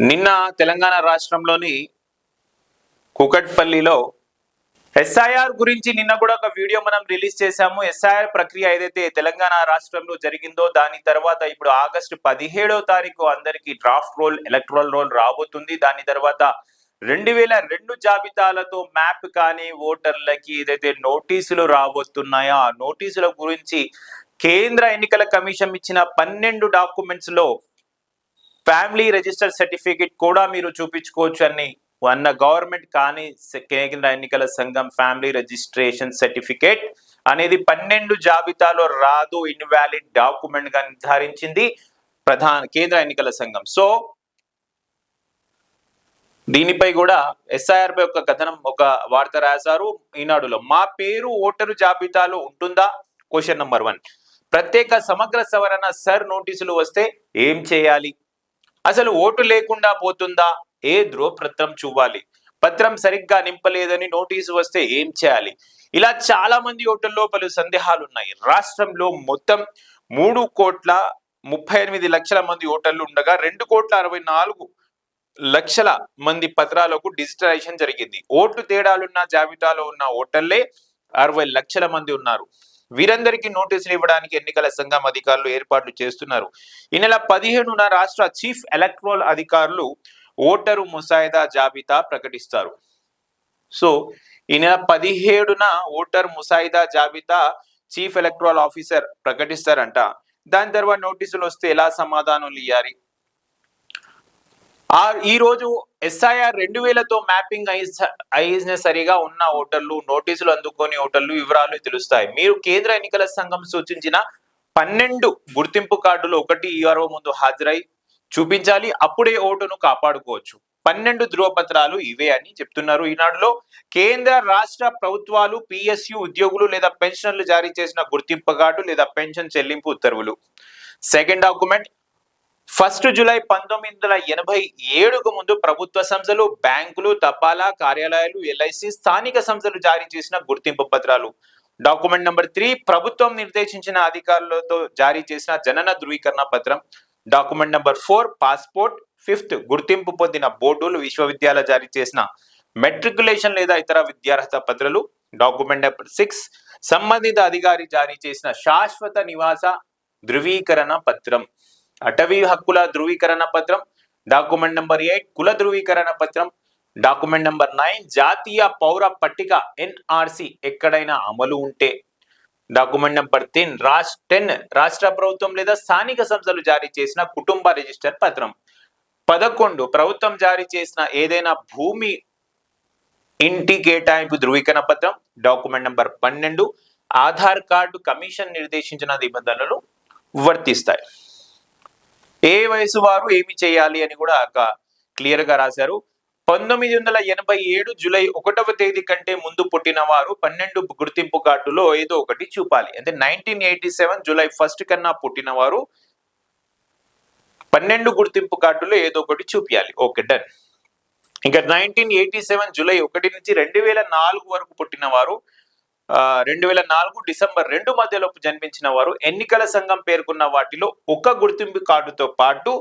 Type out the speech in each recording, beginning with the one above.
నిన్న తెలంగాణ రాష్ట్రంలోని కూకట్పల్లిలో ఎస్ఐఆర్ గురించి నిన్న కూడా ఒక వీడియో మనం రిలీజ్ చేశాము. ఎస్ఐఆర్ ప్రక్రియ ఏదైతే తెలంగాణ రాష్ట్రంలో జరిగిందో దాని తర్వాత ఇప్పుడు ఆగస్టు 17వ తారీఖు అందరికి డ్రాఫ్ట్ రోల్ ఎలక్ట్రల్ రోల్ రాబోతుంది. దాని తర్వాత 2002 జాబితాలతో మ్యాప్ కానీ ఓటర్లకి ఏదైతే నోటీసులు రాబోతున్నాయో ఆ నోటీసుల గురించి కేంద్ర ఎన్నికల కమిషన్ ఇచ్చిన 12 డాక్యుమెంట్స్ లో ఫ్యామిలీ రిజిస్టర్ సర్టిఫికేట్ కూడా మీరు చూపించుకోవచ్చు అని అన్న గవర్నమెంట్. కానీ కేంద్ర ఎన్నికల సంఘం ఫ్యామిలీ రిజిస్ట్రేషన్ సర్టిఫికేట్ అనేది 12 జాబితాలో రాదు, ఇన్వాలిడ్ డాక్యుమెంట్ గా నిర్ధారించింది కేంద్ర ఎన్నికల సంఘం. సో దీనిపై కూడా ఎస్ఐఆర్ పై ఒక కథనం ఒక వార్త రాశారు ఈనాడులో. మా పేరు ఓటరు జాబితాలో ఉంటుందా? Question number 1. ప్రత్యేక సమగ్ర సవరణ సర్ నోటీసులు వస్తే ఏం చేయాలి? అసలు ఓటు లేకుండా పోతుందా? ఏ ధ్రువపత్రం చూవాలి? పత్రం సరిగ్గా నింపలేదని నోటీసు వస్తే ఏం చేయాలి? ఇలా చాలా మంది ఓటర్లో పలు సందేహాలు ఉన్నాయి. రాష్ట్రంలో మొత్తం 3,38,00,000 మంది ఓటర్లు ఉండగా 2,64,00,000 మంది పత్రాలకు డిజిటలైజేషన్ జరిగింది. ఓట్లు తేడాలున్న జాబితాలో ఉన్న ఓటర్లే 60 లక్షల మంది ఉన్నారు. వీరందరికీ నోటీసులు ఇవ్వడానికి ఎన్నికల సంఘం అధికారులు ఏర్పాట్లు చేస్తున్నారు. ఈ నెల 15న రాష్ట్ర చీఫ్ ఎలక్టరల్ అధికారులు ఓటరు ముసాయిదా జాబితా ప్రకటిస్తారు. సో ఈ నెల 17న ఓటర్ ముసాయిదా జాబితా చీఫ్ ఎలక్టరల్ ఆఫీసర్ ప్రకటిస్తారంట. దాని తర్వాత నోటీసులు వస్తే ఎలా సమాధానం ఇవ్వాలి? ఈ రోజు ఎస్ఐఆర్ 2000తో మ్యాపింగ్ అయిన సరిగా ఉన్న ఓటర్లు, నోటీసులు అందుకొని ఓటర్లు వివరాలు తెలుస్తాయి. మీరు కేంద్ర ఎన్నికల సంఘం సూచించిన 12 గుర్తింపు కార్డులు ఒకటి ఈఆర్ఓ ముందు హాజరై చూపించాలి. అప్పుడే ఓటును కాపాడుకోవచ్చు. 12 ధ్రువపత్రాలు ఇవే అని చెప్తున్నారు ఈనాడులో. కేంద్ర రాష్ట్ర ప్రభుత్వాలు పిఎస్యు ఉద్యోగులు లేదా పెన్షన్లు జారీ చేసిన గుర్తింపు కార్డు లేదా పెన్షన్ చెల్లింపు ఉత్తర్వులు. సెకండ్ డాక్యుమెంట్ 1 జూలై 1987కు ముందు ప్రభుత్వ సంస్థలు, బ్యాంకులు, తపాలా కార్యాలయాలు, ఎల్ఐసి, స్థానిక సంస్థలు జారీ చేసిన గుర్తింపు పత్రాలు. డాక్యుమెంట్ నెంబర్ 3 ప్రభుత్వం నిర్దేశించిన అధికారులతో జారీ చేసిన జనన ధృవీకరణ పత్రం. Document number 4 passport. 5th గుర్తింపు పొందిన బోర్డులు, విశ్వవిద్యాలయాలు జారీ చేసిన మెట్రికులేషన్ లేదా ఇతర విద్యార్హత పత్రాలు. డాక్యుమెంట్ నెంబర్ 6 సంబంధిత అధికారి జారీ చేసిన శాశ్వత నివాస ధృవీకరణ పత్రం. అటవీ హక్కుల ధృవీకరణ పత్రం. డాక్యుమెంట్ నెంబర్ 8 కుల ధృవీకరణ పత్రం. డాక్యుమెంట్ నెంబర్ 9 జాతీయ పౌర పట్టిక ఎన్ఆర్సి ఎక్కడైనా అమలు ఉంటే. డాక్యుమెంట్ నెంబర్ 10 రాష్ట్ర ప్రభుత్వం లేదా స్థానిక సంస్థలు జారీ చేసిన కుటుంబ రిజిస్టర్ పత్రం. 11 ప్రభుత్వం జారీ చేసిన ఏదైనా భూమి ఇంటి కేటాయింపు ధృవీకరణ పత్రం. Document number 12 Aadhaar card commission నిర్దేశించిన నిబంధనలు వర్తిస్తాయి. ఏ వయసు వారు ఏమి చేయాలి అని కూడా క్లియర్ గా రాశారు. 1987 జూలై 1వ తేదీ కంటే ముందు పుట్టిన వారు 12 గుర్తింపు కార్డులో ఏదో ఒకటి చూపాలి. అంటే 1987 జూలై 1 కన్నా పుట్టిన వారు 12 గుర్తింపు కార్డులో ఏదో ఒకటి చూపించాలి. Okay, done. ఇంకా 1987 జూలై 1 నుంచి 2004 వరకు పుట్టిన వారు, 2004 డిసెంబర్ 2 మధ్యలోపు జన్మించిన వారు ఎన్నికల సంఘం పేర్కొన్న వాటిలో ఒక గుర్తింపు కార్డుతో పాటు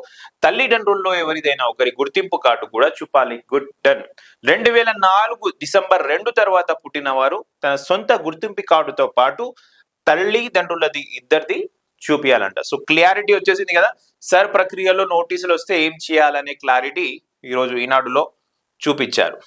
తల్లిదండ్రుల్లో ఎవరిదైనా ఒకరి గుర్తింపు కార్డు కూడా చూపాలి. Good, done. 2004 డిసెంబర్ 2 తర్వాత పుట్టిన వారు తన సొంత గుర్తింపు కార్డుతో పాటు తల్లిదండ్రులది ఇద్దరిది చూపించాలంట. సో క్లారిటీ వచ్చేసింది కదా. సర్ ప్రక్రియలో నోటీసులు వస్తే ఏం చేయాలనే క్లారిటీ ఈరోజు ఈనాడులో చూపించారు.